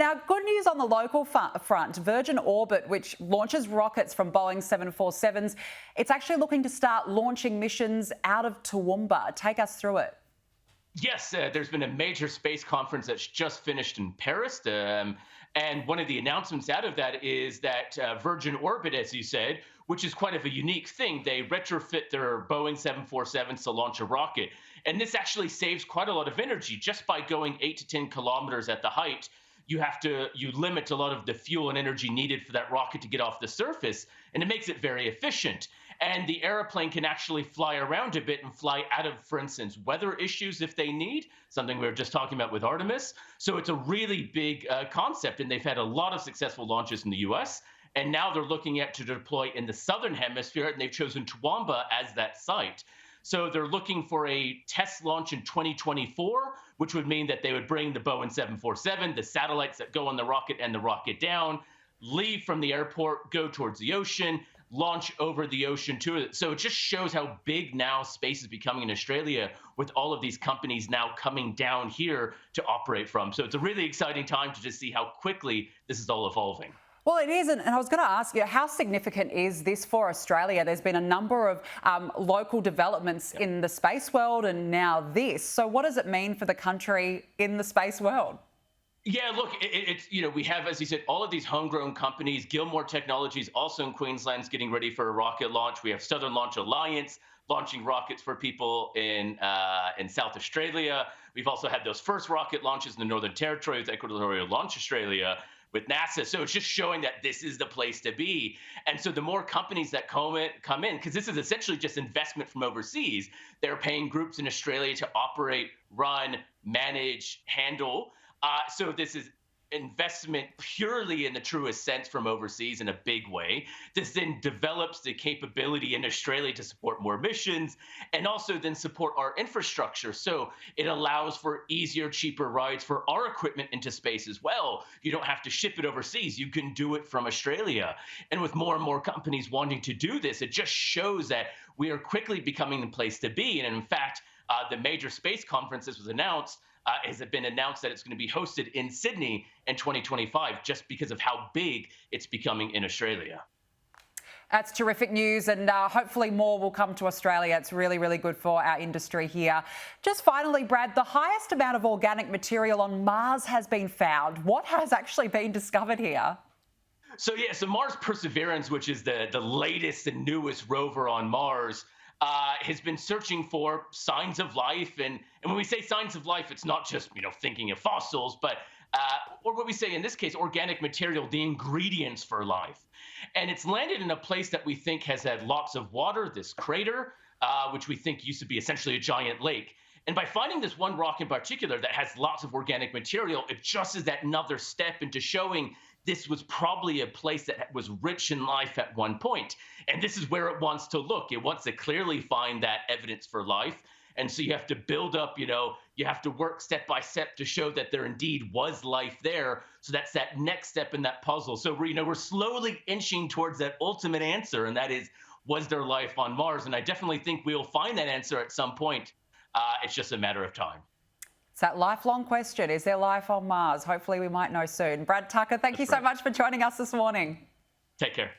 Now, good news on the local front. Virgin Orbit, which launches rockets from Boeing 747s, it's actually looking to start launching missions out of Toowoomba. Take us through it. Yes, there's been a major space conference that's just finished in Paris. And one of the announcements out of that is that Virgin Orbit, as you said, which is quite of a unique thing, they retrofit their Boeing 747s to launch a rocket. And this actually saves quite a lot of energy just by going 8 to 10 kilometers at the height. You limit a lot of the fuel and energy needed for that rocket to get off the surface, and it makes it very efficient. And the airplane can actually fly around a bit and fly out of, for instance, weather issues if they need, something we were just talking about with Artemis. So it's a really big concept, and they've had a lot of successful launches in the US. And now they're looking at to deploy in the southern hemisphere, and they've chosen Toowoomba as that site. So they're looking for a test launch in 2024, which would mean that they would bring the Boeing 747, the satellites that go on the rocket and the rocket down, leave from the airport, go towards the ocean, launch over the ocean to it. So it just shows how big now space is becoming in Australia with all of these companies now coming down here to operate from. So it's a really exciting time to just see how quickly this is all evolving. Well, it is, and I was going to ask you, how significant is this for Australia? There's been a number of local developments in the space world and now this. So what does it mean for the country in the space world? Yeah, look, it's, we have, as you said, all of these homegrown companies. Gilmore Technologies, also in Queensland, is getting ready for a rocket launch. We have Southern Launch Alliance launching rockets for people in South Australia. We've also had those first rocket launches in the Northern Territory with Equatorial Launch Australia with NASA. So it's just showing that this is the place to be. And so the more companies that come in, because this is essentially just investment from overseas, they're paying groups in Australia to operate, run, manage, handle. So this is investment purely in the truest sense from overseas in a big way. This then develops the capability in Australia to support more missions and also then support our infrastructure. So it allows for easier, cheaper rides for our equipment into space as well. You don't have to ship it overseas. You can do it from Australia. And with more and more companies wanting to do this, it just shows that we are quickly becoming the place to be. And in fact, the major space conference, this was announced, has it been announced that it's going to be hosted in Sydney in 2025 just because of how big it's becoming in Australia. That's terrific news, and hopefully more will come to Australia. It's really, really good for our industry here. Just finally, Brad, the highest amount of organic material on Mars has been found. What has actually been discovered here? So Mars Perseverance, which is the latest and newest rover on Mars, has been searching for signs of life. And when we say signs of life, it's not just, thinking of fossils, but or what we say in this case, organic material, the ingredients for life. And it's landed in a place that we think has had lots of water, this crater, which we think used to be essentially a giant lake. And by finding this one rock in particular that has lots of organic material, it just is that another step into showing this was probably a place that was rich in life at one point. And this is where it wants to look. It wants to clearly find that evidence for life. And so you have to build up, you have to work step by step to show that there indeed was life there. So that's that next step in that puzzle. So we're slowly inching towards that ultimate answer. And that is, was there life on Mars? And I definitely think we'll find that answer at some point. It's just a matter of time. It's that lifelong question. Is there life on Mars? Hopefully we might know soon. Brad Tucker, thank you so much for joining us this morning. Take care.